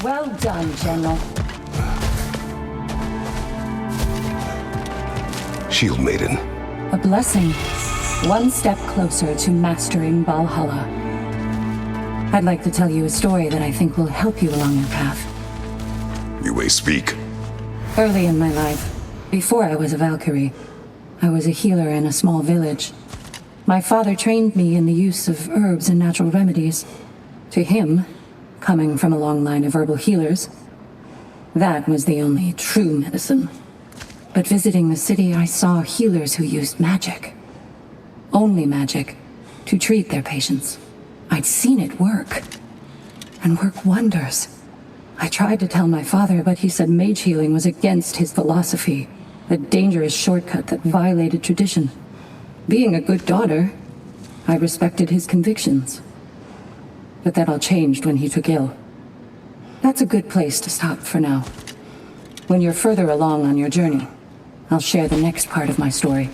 Well done, General. Shield Maiden. A blessing. One step closer to mastering Valhalla. I'd like to tell you a story that I think will help you along your path. You may speak. Early in my life, before I was a Valkyrie, I was a healer in a small village. My father trained me in the use of herbs and natural remedies. To him, coming from a long line of herbal healers, that was the only true medicine. But visiting the city, I saw healers who used magic. Only magic, to treat their patients. I'd seen it work, and work wonders. I tried to tell my father, but he said mage healing was against his philosophy, a dangerous shortcut that violated tradition. Being a good daughter, I respected his convictions. But that all changed when he took ill. That's a good place to stop for now. When you're further along on your journey, I'll share the next part of my story.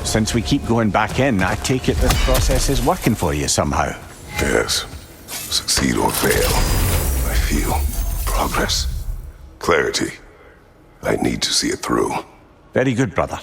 Since we keep going back in, I take it this process is working for you somehow. Yes. Succeed or fail, I feel progress. Clarity. I need to see it through. Very good, brother.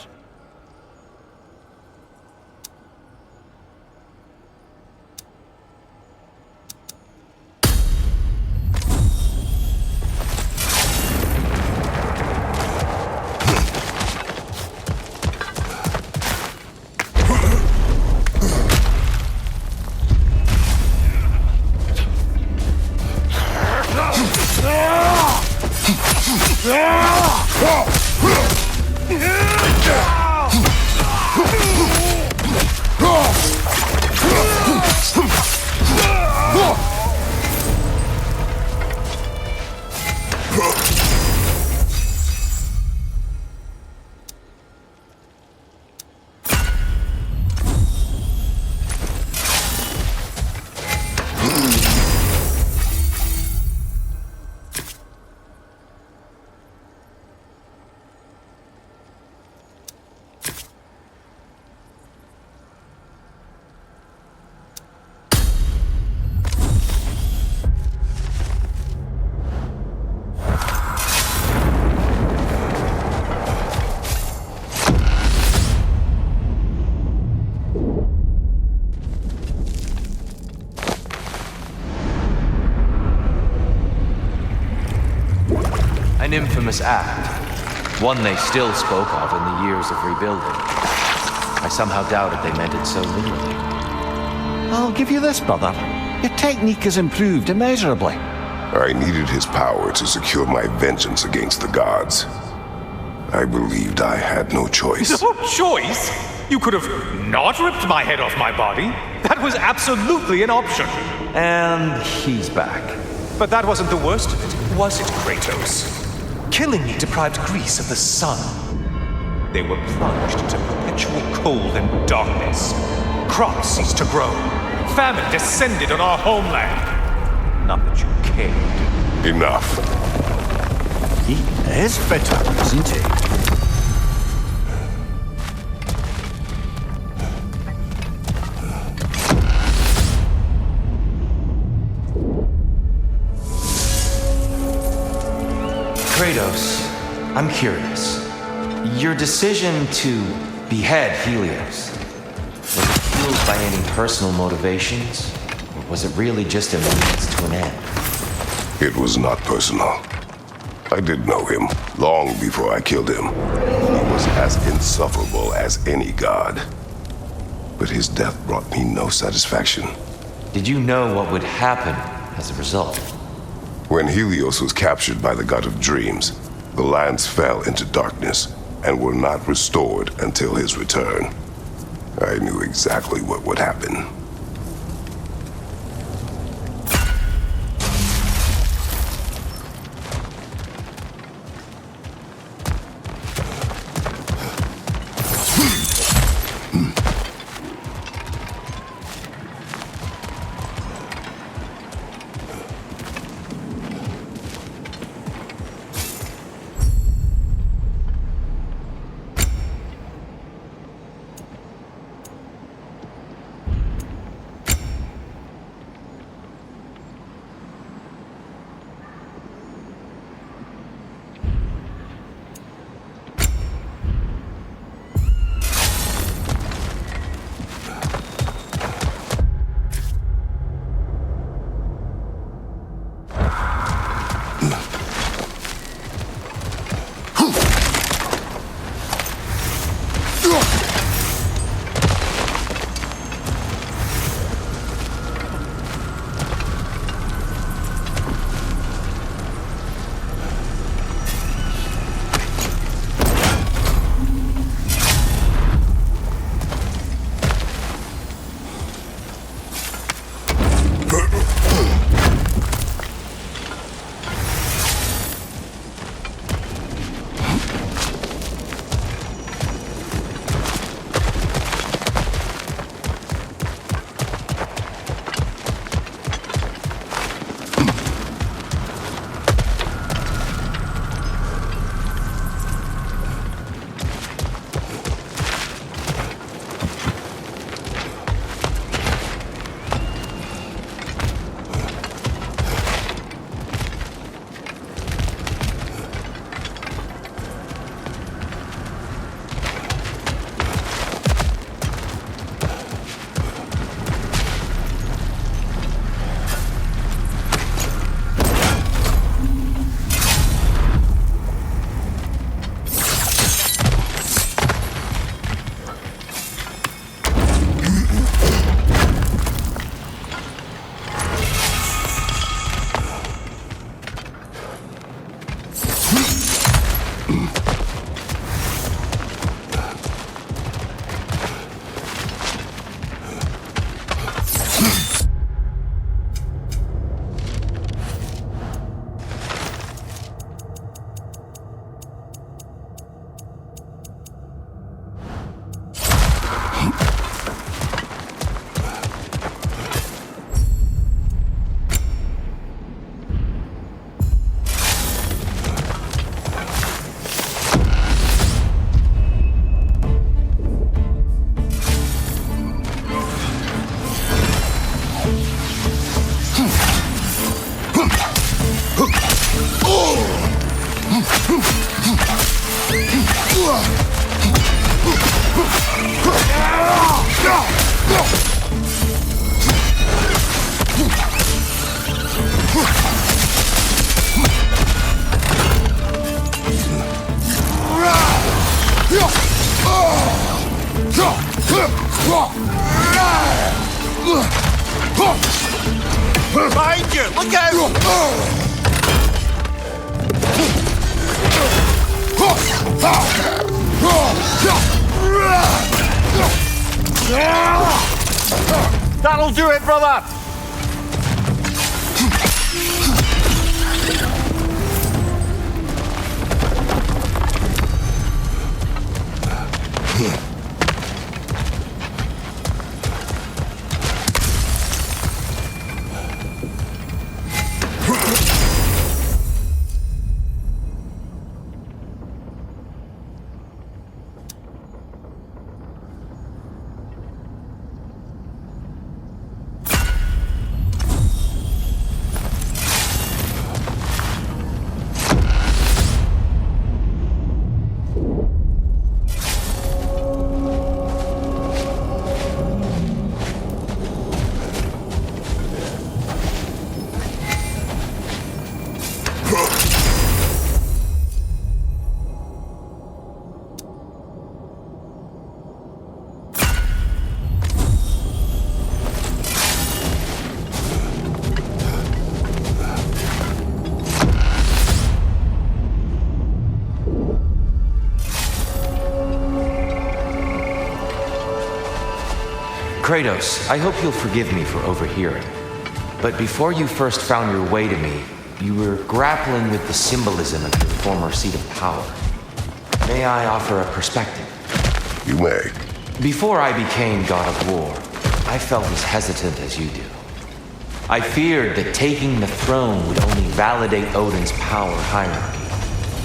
An infamous act, one they still spoke of in the years of rebuilding. I somehow doubted they meant it so literally. I'll give you this, brother. Your technique has improved immeasurably. I needed his power to secure my vengeance against the gods. I believed I had no choice. No choice? You could have not ripped my head off my body. That was absolutely an option. And he's back. But that wasn't the worst of it, was it, Kratos? Killing me deprived Greece of the sun. They were plunged into perpetual cold and darkness. Crops ceased to grow. Famine descended on our homeland. Not that you cared. Enough. He is bitter, isn't he? Kratos, I'm curious. Your decision to behead Helios, was it fueled by any personal motivations? Or was it really just a means to an end? It was not personal. I did know him long before I killed him. He was as insufferable as any god. But his death brought me no satisfaction. Did you know what would happen as a result? When Helios was captured by the god of dreams, the lands fell into darkness and were not restored until his return. I knew exactly what would happen. Behind you! Look out! That'll do it, brother! Kratos, I hope you'll forgive me for overhearing. But before you first found your way to me, you were grappling with the symbolism of your former seat of power. May I offer a perspective? You may. Before I became God of War, I felt as hesitant as you do. I feared that taking the throne would only validate Odin's power hierarchy,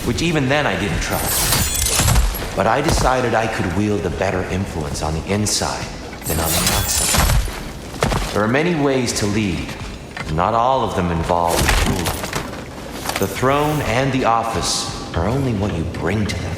which even then I didn't trust. But I decided I could wield a better influence on the inside than on the outside. There are many ways to lead, and not all of them involve rule. The throne and the office are only what you bring to them.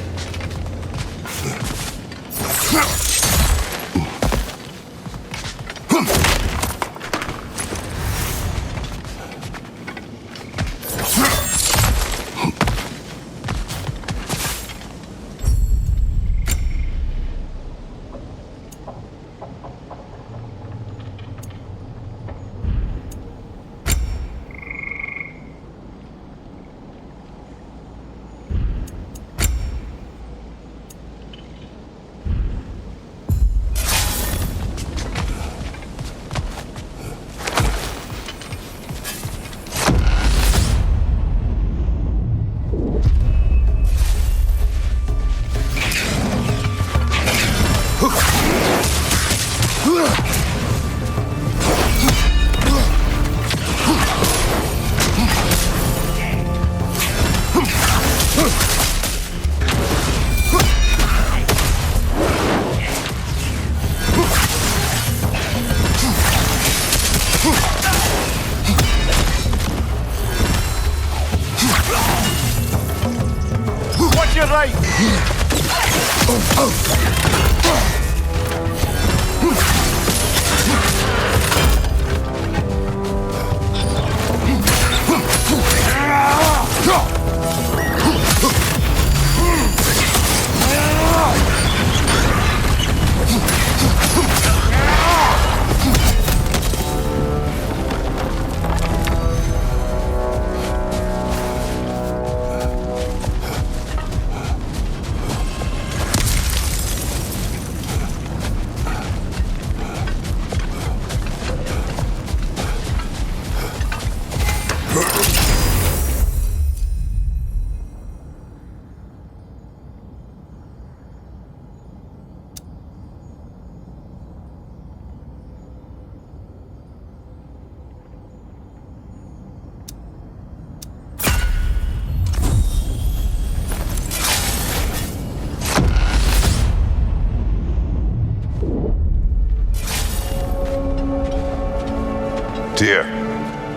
Here.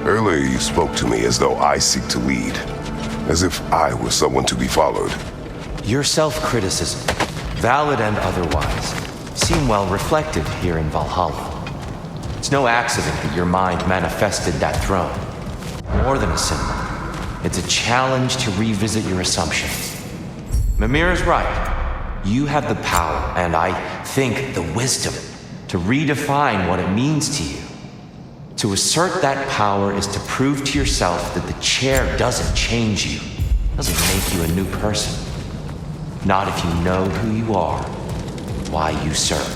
Earlier you spoke to me as though I seek to lead. As if I were someone to be followed. Your self-criticism, valid and otherwise, seem well reflected here in Valhalla. It's no accident that your mind manifested that throne. More than a symbol, it's a challenge to revisit your assumptions. Mimir is right. You have the power, and I think the wisdom, to redefine what it means to you. To assert that power is to prove to yourself that the chair doesn't change you, doesn't make you a new person. Not if you know who you are, why you serve.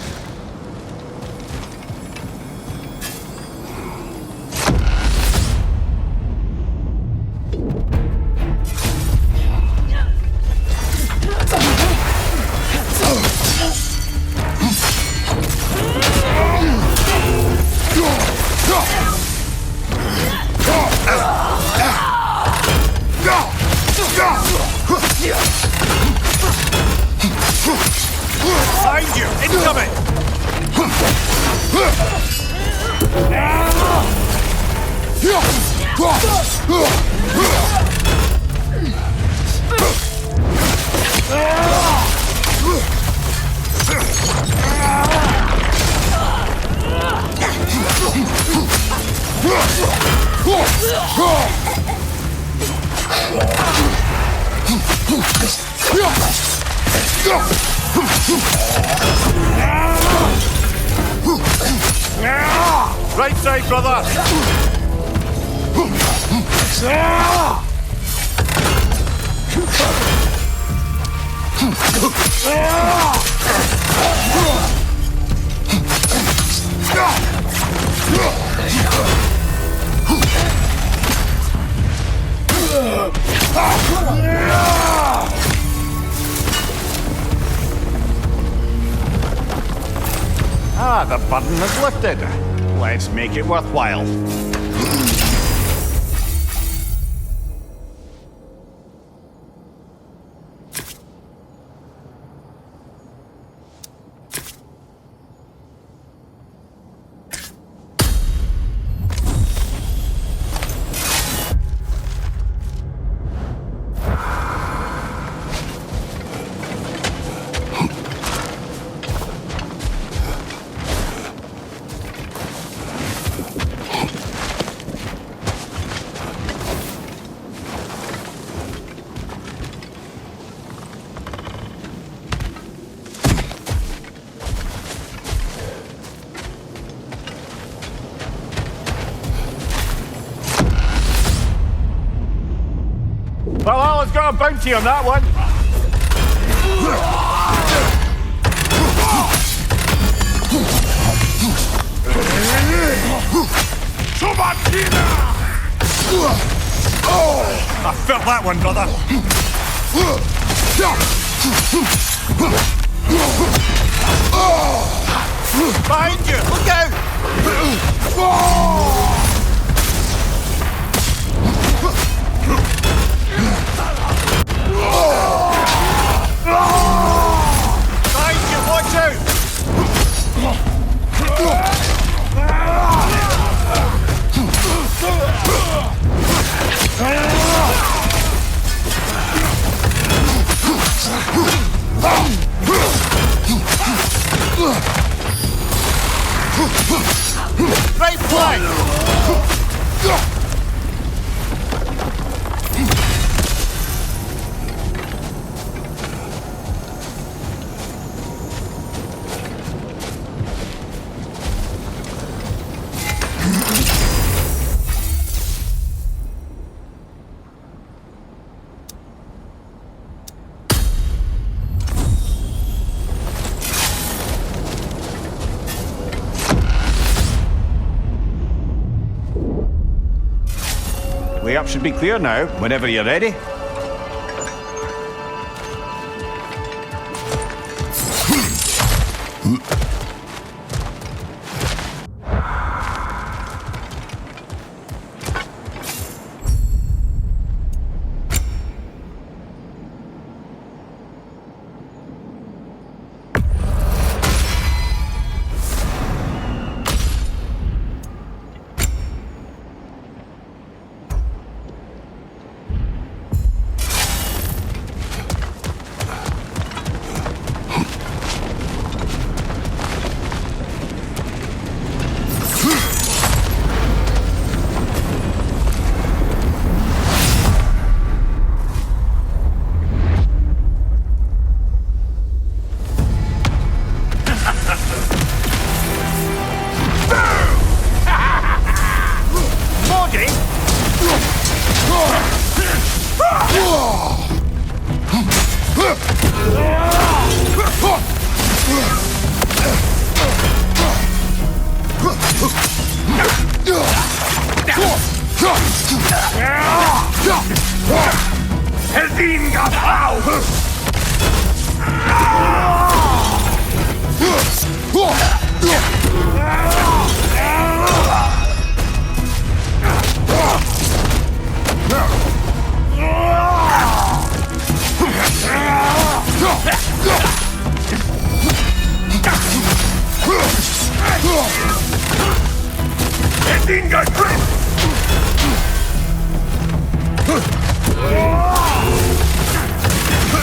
Behind you! Incoming! Right side, brother! Ah, the burden is lifted. Let's make it worthwhile. Valhalla's got a bounty on that one. I felt that one, brother! Behind you! Look Behind you, watch out! Right flank! Way up should be clear now, whenever you're ready.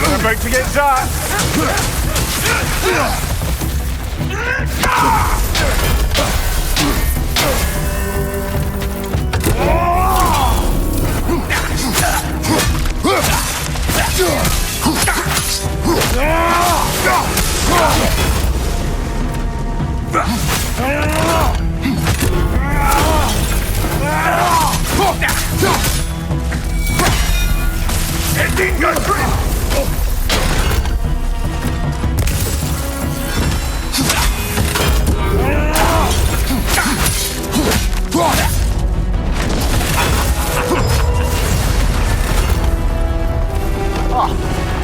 We're about to get dark.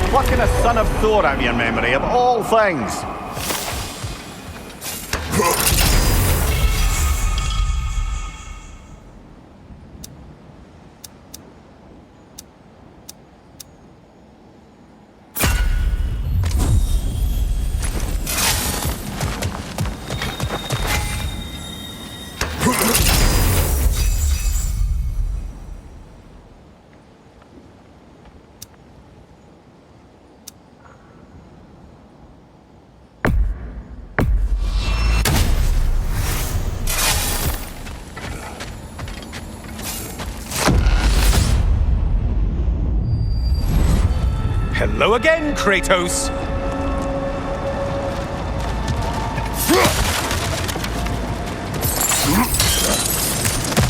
Plucking a son of Thor out of your memory, of all things. Hello again, Kratos!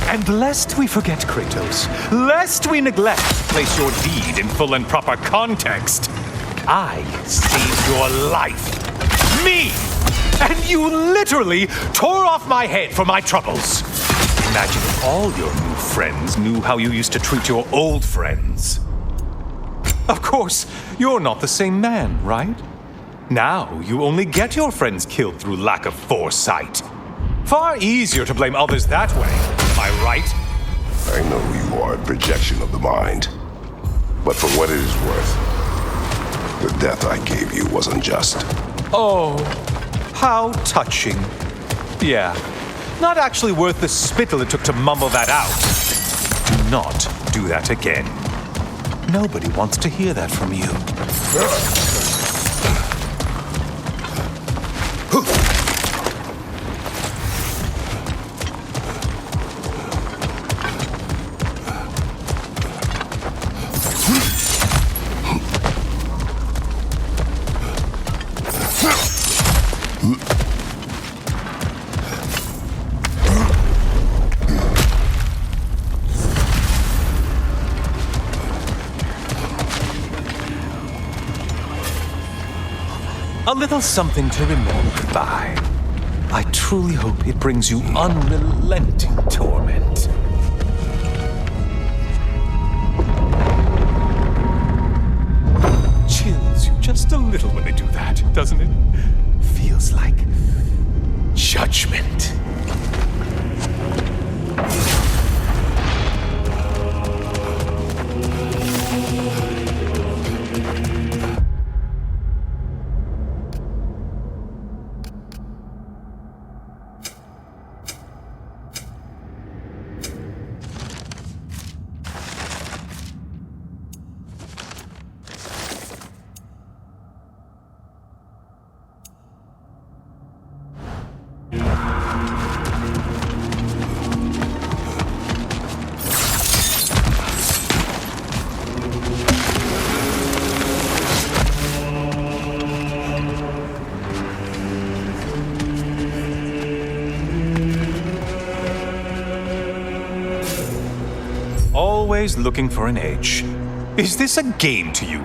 And lest we forget, Kratos, lest we neglect to place your deed in full and proper context, I saved your life. Me! And you literally tore off my head for my troubles. Imagine if all your new friends knew how you used to treat your old friends. Of course, you're not the same man, right? Now you only get your friends killed through lack of foresight. Far easier to blame others that way, am I right? I know you are a projection of the mind. But for what it is worth, the death I gave you was unjust. Oh, how touching. Yeah, not actually worth the spittle it took to mumble that out. Do not do that again. Nobody wants to hear that from you. A little something to remember by. I truly hope it brings you unrelenting torment. Chills you just a little when they do that, doesn't it? Feels like judgment. Always looking for an edge. Is this a game to you?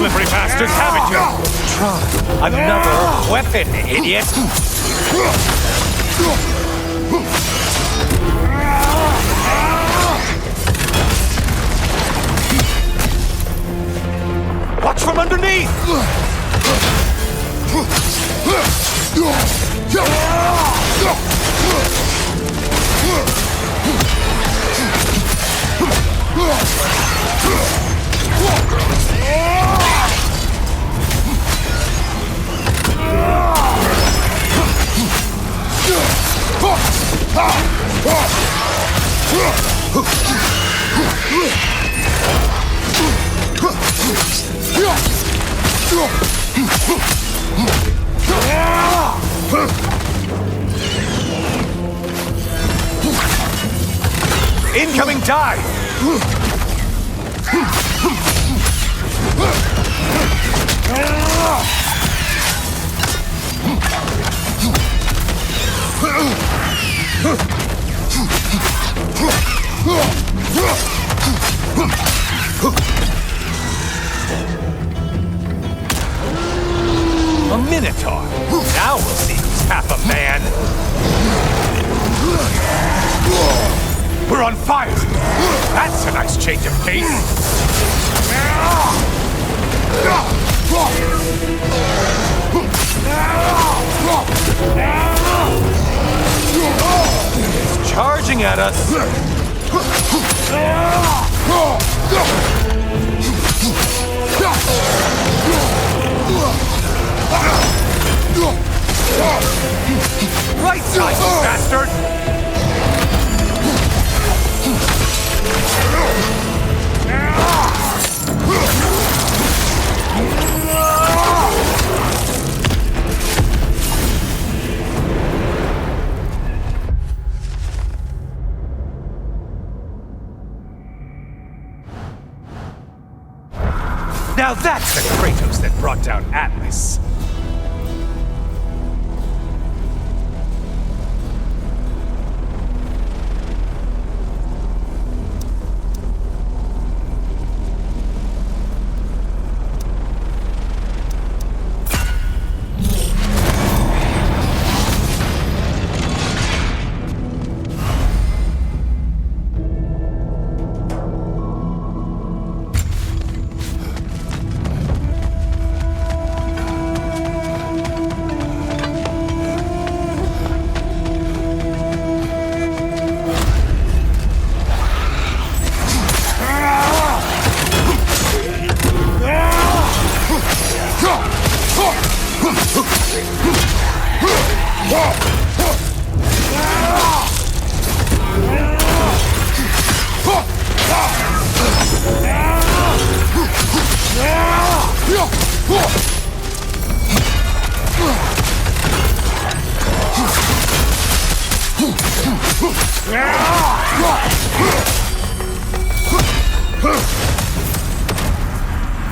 slippery bastards, haven't you? Try another weapon, idiot! Watch from underneath! Incoming dive! A Minotaur! Now we'll see who's half a man! We're on fire! That's a nice change of pace! It's charging at us! Right side, you bastard! Now that's the Kratos that brought down Atlas.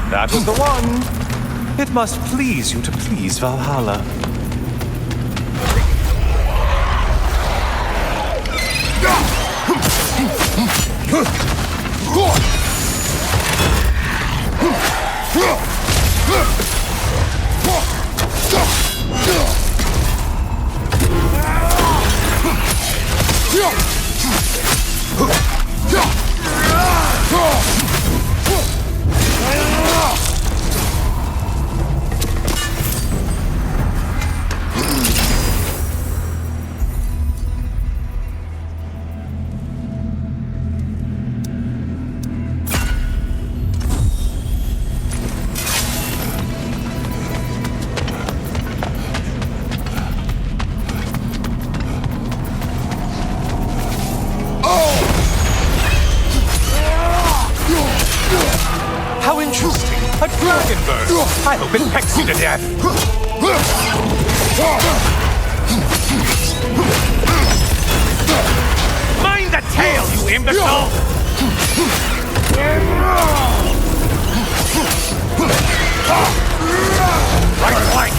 That was the one. It must please you to please Valhalla. How interesting! A dragon bird! I hope it pecks you to death! Mind the tail, you imbecile! Right flank!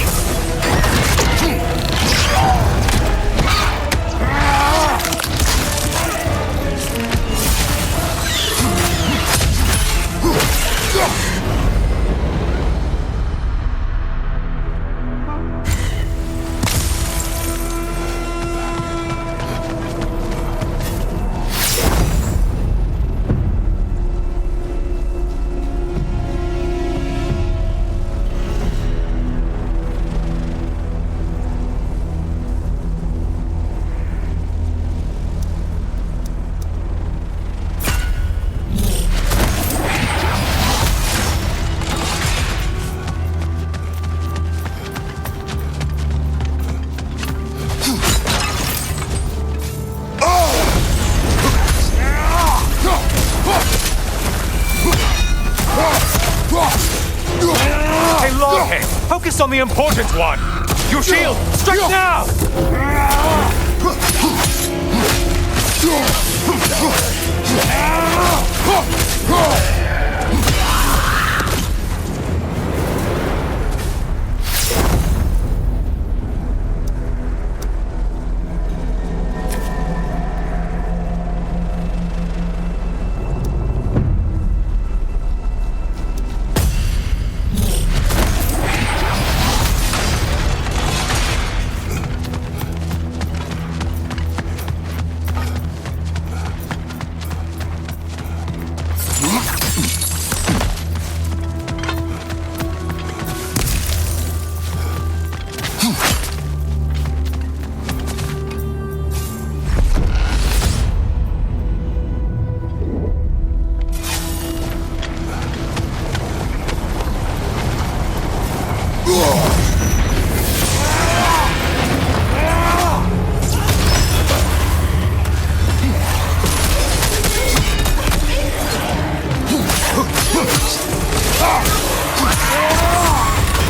focus on the important one! Your shield! Strike now!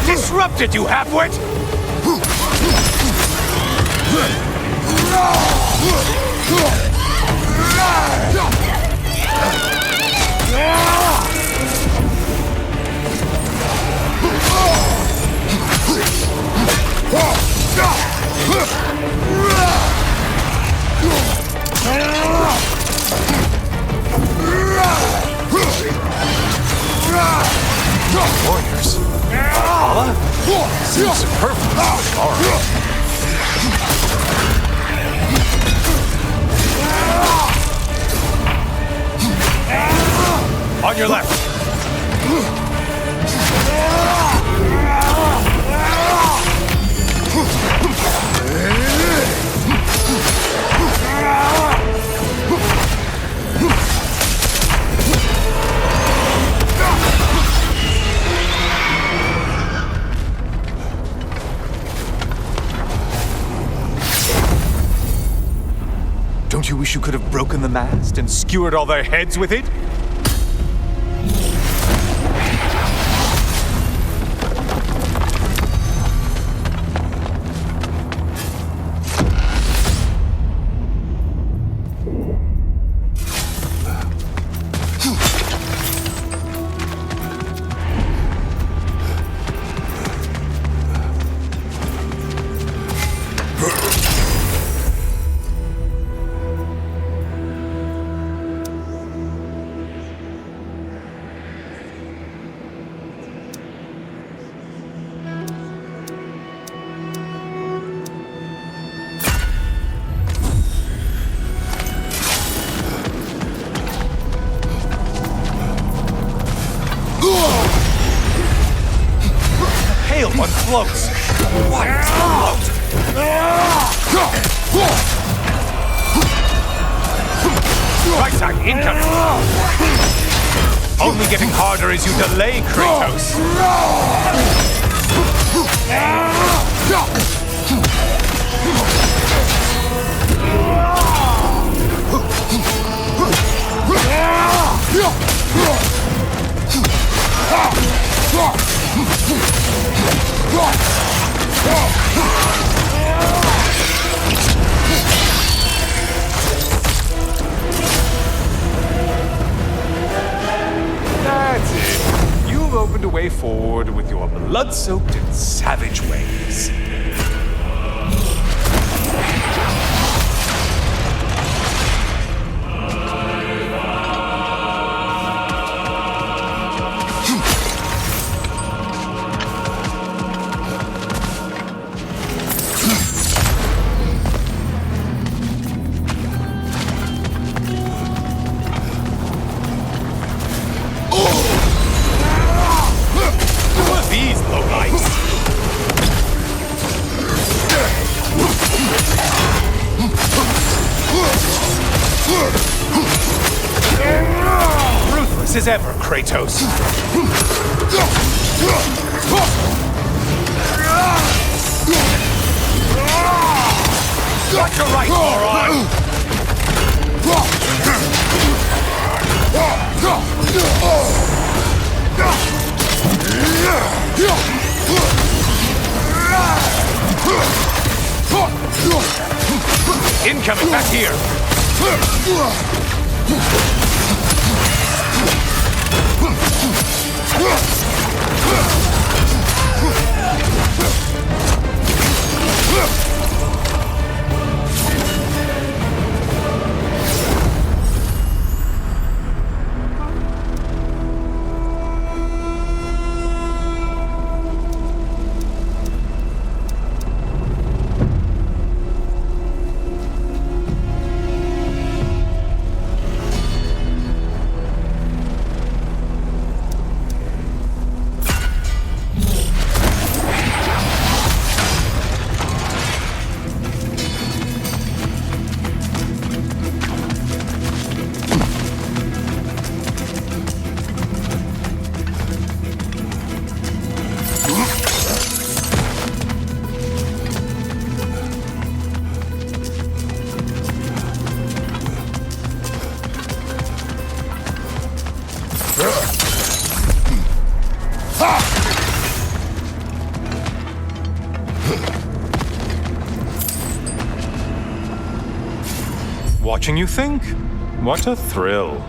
Disrupted, you halfwit! Warriors? Valhalla? Seems superfluous. Alright. On your left. Don't you wish you could have broken the mast and skewered all their heads with it? Pale one floats. Why is the float? Right side incoming. Only getting harder as you delay, Kratos. That's it. You've opened a way forward with your blood-soaked and savage ways. Ruthless as ever, Kratos. Watch your right, moron! Incoming back here! Watching you think? What a thrill.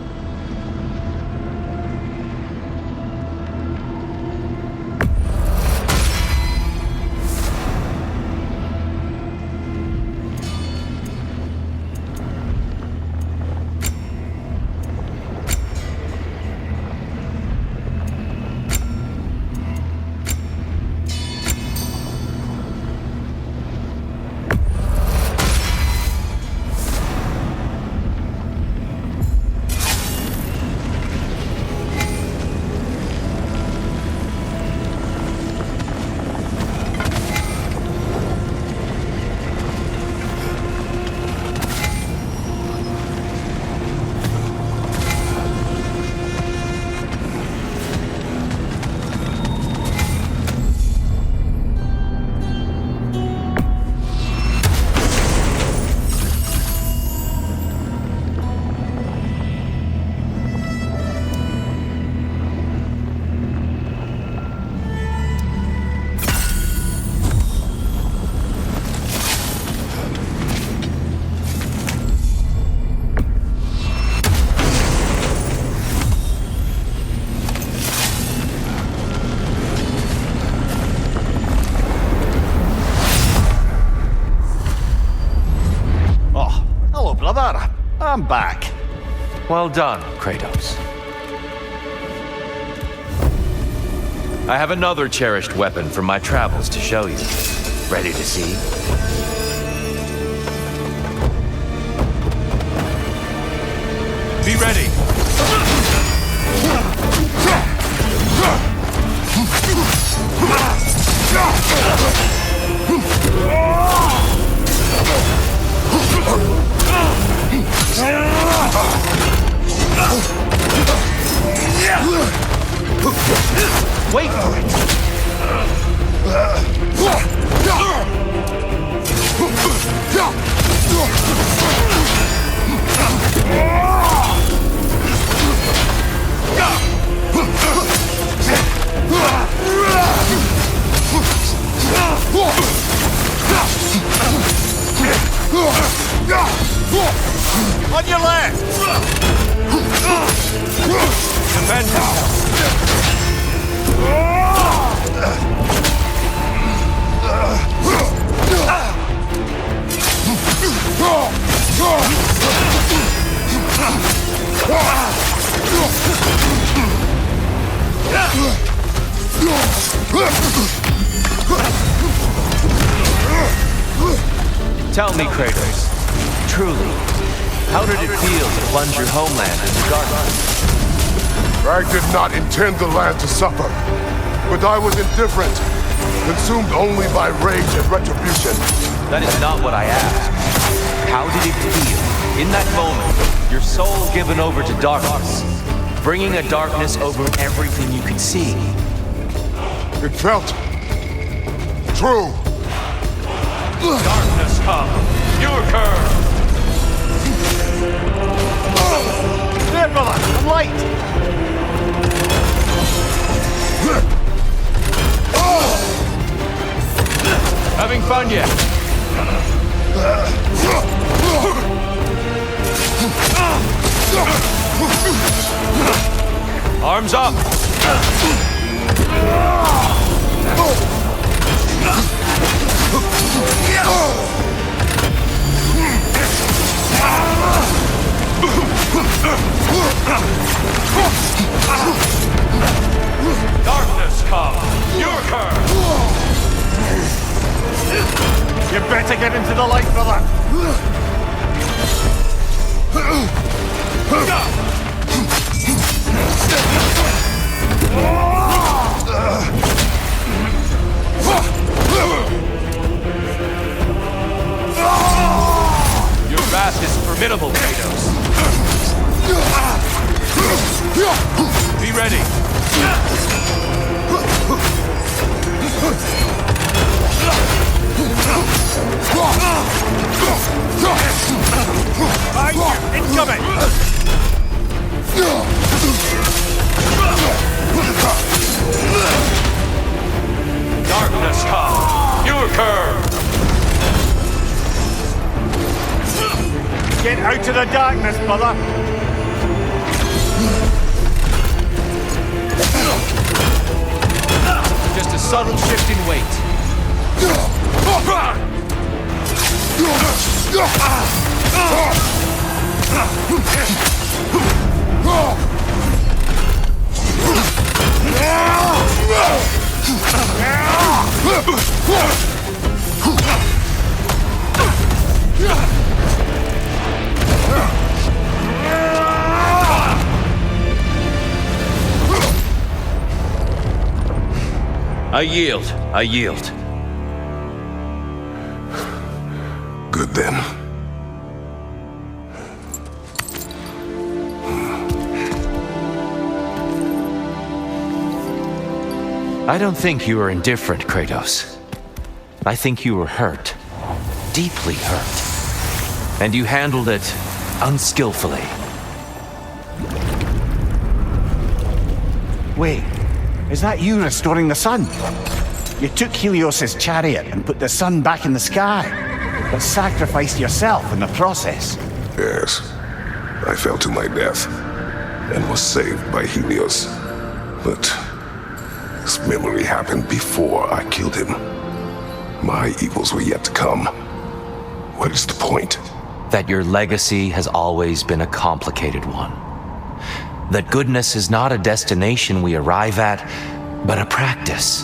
I'm back. Well done, Kratos. I have another cherished weapon from my travels to show you. Ready to see? Be ready! Wait for it! On your left! Defend yourself! Tell me, Kratos, truly, how did it feel to plunge your homeland into darkness? I did not intend the land to suffer, but I was indifferent, consumed only by rage and retribution. That is not what I asked. How did it feel, in that moment, your soul given over to darkness, bringing a darkness over everything you could see? It felt true. Darkness come! Your curve! There, brother! I'm light! having fun yet? Arms up! Darkness come! Your turn! You better get into the light, brother! Your wrath is formidable, Kratos. Be ready. Incoming! Darkness come. Your curve. Get out of the darkness, brother! Just a subtle shift in weight. I yield. I yield. Good then. I don't think you were indifferent, Kratos. I think you were hurt. Deeply hurt. And you handled it unskillfully. Wait, is that you restoring the sun? You took Helios's chariot and put the sun back in the sky, but sacrificed yourself in the process. Yes. I fell to my death and was saved by Helios. But this memory happened before I killed him. My evils were yet to come. What is the point? That your legacy has always been a complicated one. That goodness is not a destination we arrive at, but a practice.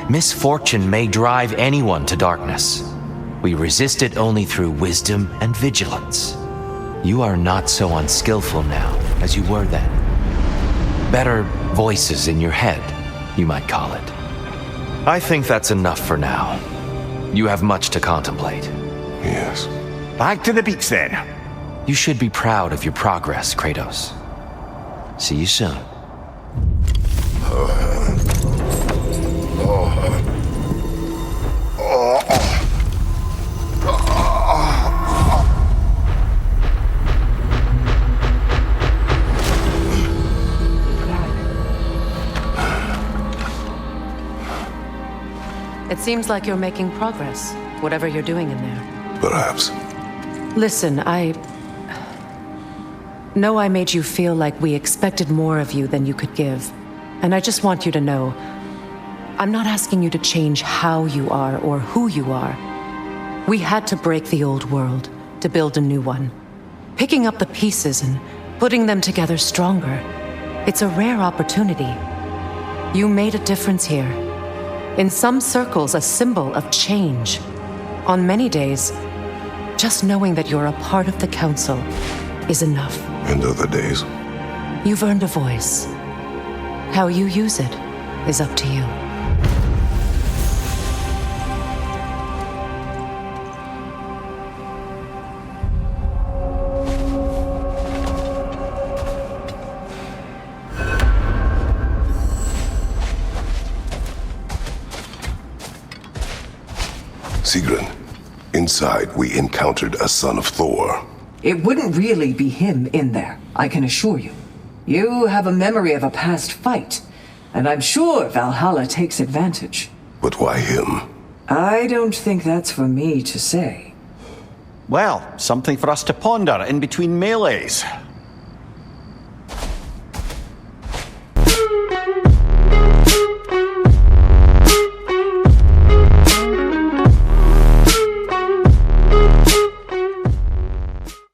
Misfortune may drive anyone to darkness. We resist it only through wisdom and vigilance. You are not so unskillful now as you were then. Better voices in your head, you might call it. I think that's enough for now. You have much to contemplate. Yes. Back to the beach then. You should be proud of your progress, Kratos. See you soon. It seems like you're making progress, whatever you're doing in there. Perhaps. Listen, I know I made you feel like we expected more of you than you could give. And I just want you to know, I'm not asking you to change how you are or who you are. We had to break the old world to build a new one. Picking up the pieces and putting them together stronger. It's a rare opportunity. You made a difference here. In some circles, a symbol of change. On many days, just knowing that you're a part of the Council is enough. And other days? You've earned a voice. How you use it is up to you. Sigrun, inside we encountered a son of Thor. It wouldn't really be him in there, I can assure you. You have a memory of a past fight, and I'm sure Valhalla takes advantage. But why him? I don't think that's for me to say. Well, something for us to ponder in between melees.